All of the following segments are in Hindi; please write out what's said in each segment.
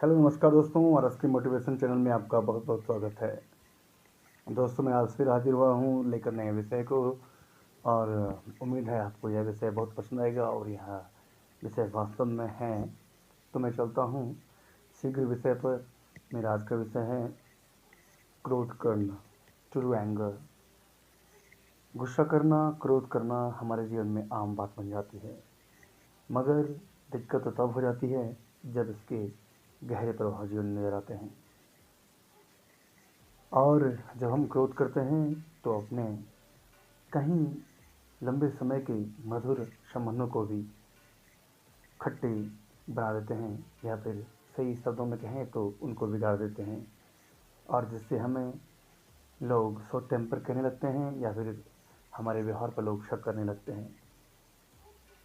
हेलो नमस्कार दोस्तों, और आज के मोटिवेशन चैनल में आपका बहुत बहुत स्वागत है। दोस्तों, मैं आज फिर हाजिर हुआ हूँ लेकर नए विषय को। और उम्मीद है आपको यह विषय बहुत पसंद आएगा और यह विषय वास्तव में है। तो मैं चलता हूँ शीघ्र विषय पर। मेरा आज का विषय है क्रोध करना, ट्रू एंगर। गुस्सा करना, क्रोध करना हमारे जीवन में आम बात बन जाती है, मगर दिक्कत तो तब हो जाती है जब इसके गहरे प्रभाव जीवन में नजर आते हैं। और जब हम क्रोध करते हैं तो अपने कहीं लंबे समय के मधुर संबंधों को भी खट्टे बना देते हैं, या फिर सही शब्दों में कहें तो उनको बिगाड़ देते हैं, और जिससे हमें लोग शॉर्ट टेम्पर कहने लगते हैं या फिर हमारे व्यवहार पर लोग शक करने लगते हैं।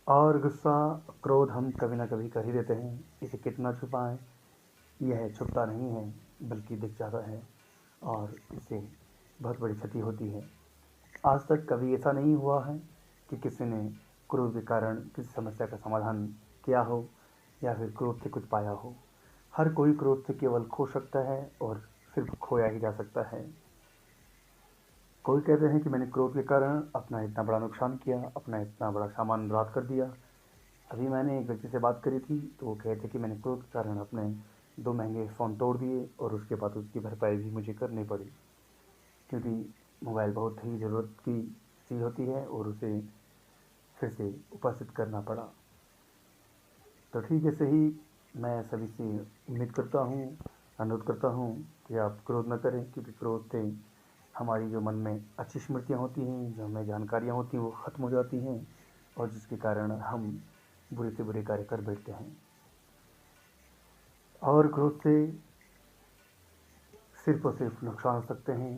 और गुस्सा, क्रोध हम कभी ना कभी कर ही देते हैं। इसे कितना छुपाएं, यह छुपता नहीं है बल्कि दिख जाता है, और इससे बहुत बड़ी क्षति होती है। आज तक कभी ऐसा नहीं हुआ है कि किसी ने क्रोध के कारण किसी समस्या का समाधान किया हो या फिर क्रोध से कुछ पाया हो। हर कोई क्रोध से केवल खो सकता है और सिर्फ खोया ही जा सकता है। कोई कहते हैं कि मैंने क्रोध के कारण अपना इतना बड़ा नुकसान किया, अपना इतना बड़ा सामान बर्बाद कर दिया। अभी मैंने एक व्यक्ति से बात करी थी तो वो कहते कि मैंने क्रोध के कारण अपने 2 महंगे फ़ोन तोड़ दिए और उसके बाद उसकी भरपाई भी मुझे करनी पड़ी, क्योंकि मोबाइल बहुत ही ज़रूरत की चीज़ होती है और उसे फिर से उपस्थित करना पड़ा। तो ठीक है, सही। मैं सभी से उम्मीद करता हूँ, अनुरोध करता हूँ कि आप क्रोध न करें, क्योंकि क्रोध से हमारी जो मन में अच्छी स्मृतियाँ होती हैं, जो हमें जानकारियाँ होती हैं, वो ख़त्म हो जाती हैं, और जिसके कारण हम बुरे से बुरे कार्य कर बैठते हैं। और क्रोध से सिर्फ और सिर्फ नुकसान हो सकते हैं,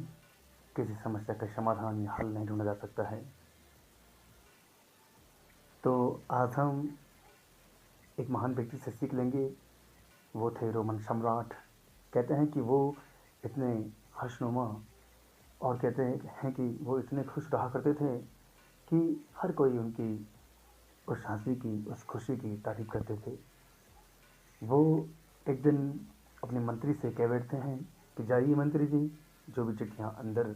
किसी समस्या का समाधान या हल नहीं ढूंढा जा सकता है। तो आज हम एक महान व्यक्ति से सीख लेंगे। वो थे रोमन सम्राट। कहते हैं कि वो इतने हर्षनुमा, और कहते हैं कि वो इतने खुश रहा करते थे कि हर कोई उनकी उस हंसी की, उस खुशी की तारीफ करते थे। वो एक दिन अपने मंत्री से कह बैठते हैं कि जाइए मंत्री जी, जो भी चिट्ठियाँ अंदर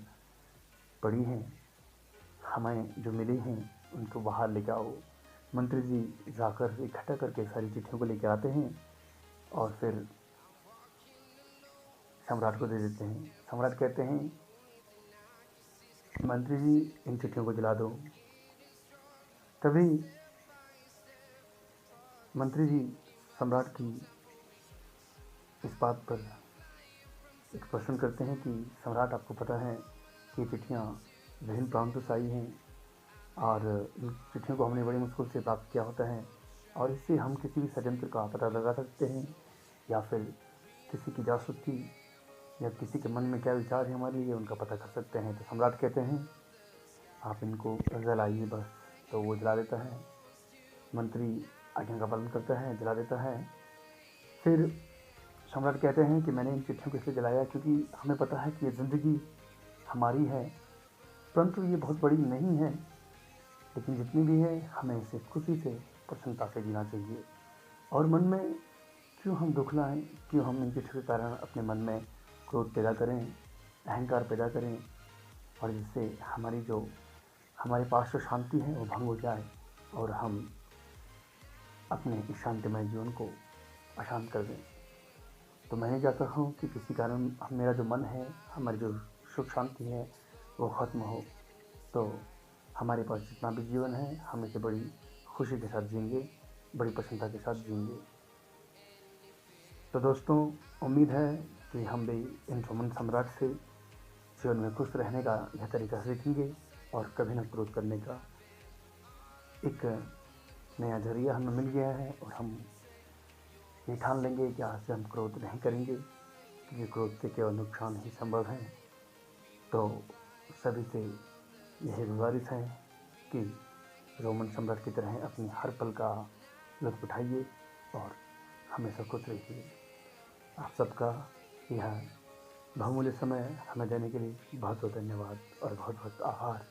पड़ी हैं, हमें जो मिली हैं, उनको बाहर लेके आओ। मंत्री जी जाकर इकट्ठा करके सारी चिट्ठियों को लेकर आते हैं और फिर सम्राट को दे देते हैं। सम्राट कहते हैं, मंत्री जी इन चिट्ठियों को जला दो। तभी मंत्री जी सम्राट की इस बात पर एक प्रश्न करते हैं कि सम्राट, आपको पता है कि ये चिट्ठियाँ विभिन्न प्रांतों से आई हैं, और इन चिट्ठियों को हमने बड़ी मुश्किल से प्राप्त किया होता है, और इससे हम किसी भी षड्यंत्र का पता लगा सकते हैं, या फिर किसी की जासूसी या किसी के मन में क्या विचार है हमारे लिए, उनका पता कर सकते हैं। तो सम्राट कहते हैं, आप इनको जलाइए बस। तो वो जला देता है। मंत्री आज्ञा का पालन करता है, जला देता है। फिर सम्राट कहते हैं कि मैंने इन चिट्ठियों को इसलिए जलाया क्योंकि हमें पता है कि ये ज़िंदगी हमारी है, परंतु ये बहुत बड़ी नहीं है, लेकिन जितनी भी है हमें इसे खुशी से, प्रसन्नता से जीना चाहिए। और मन में क्यों हम दुख लाएं, क्यों हम इन चिट्ठियों के कारण अपने मन में क्रोध पैदा करें, अहंकार पैदा करें, और जिससे हमारे पास जो शांति है वो भंग हो जाए और हम अपने इस शांतिमय जीवन को अशांत कर दें। तो मैं नहीं चाहता हूँ कि किसी कारण मेरा जो मन है, हमारी जो सुख शांति है, वो ख़त्म हो। तो हमारे पास जितना भी जीवन है, हम इसे बड़ी खुशी के साथ जिएंगे, बड़ी प्रसन्नता के साथ जिएंगे। तो दोस्तों, उम्मीद है कि हम भी इन रोमन सम्राट से जीवन में खुश रहने का यह तरीका सीखेंगे, और कभी न क्रोध करने का एक नया जरिया हमें मिल गया है, और हम ये ठान लेंगे कि आज से हम क्रोध नहीं करेंगे, क्योंकि क्रोध से केवल नुकसान ही संभव है। तो सभी से यही गुजारिश है कि रोमन सम्राट की तरह अपनी हर पल का लुत्फ़ उठाइए और हमेशा खुश रहिए। आप सबका यह बहुमूल्य समय हमें देने के लिए बहुत बहुत धन्यवाद और बहुत बहुत आभार।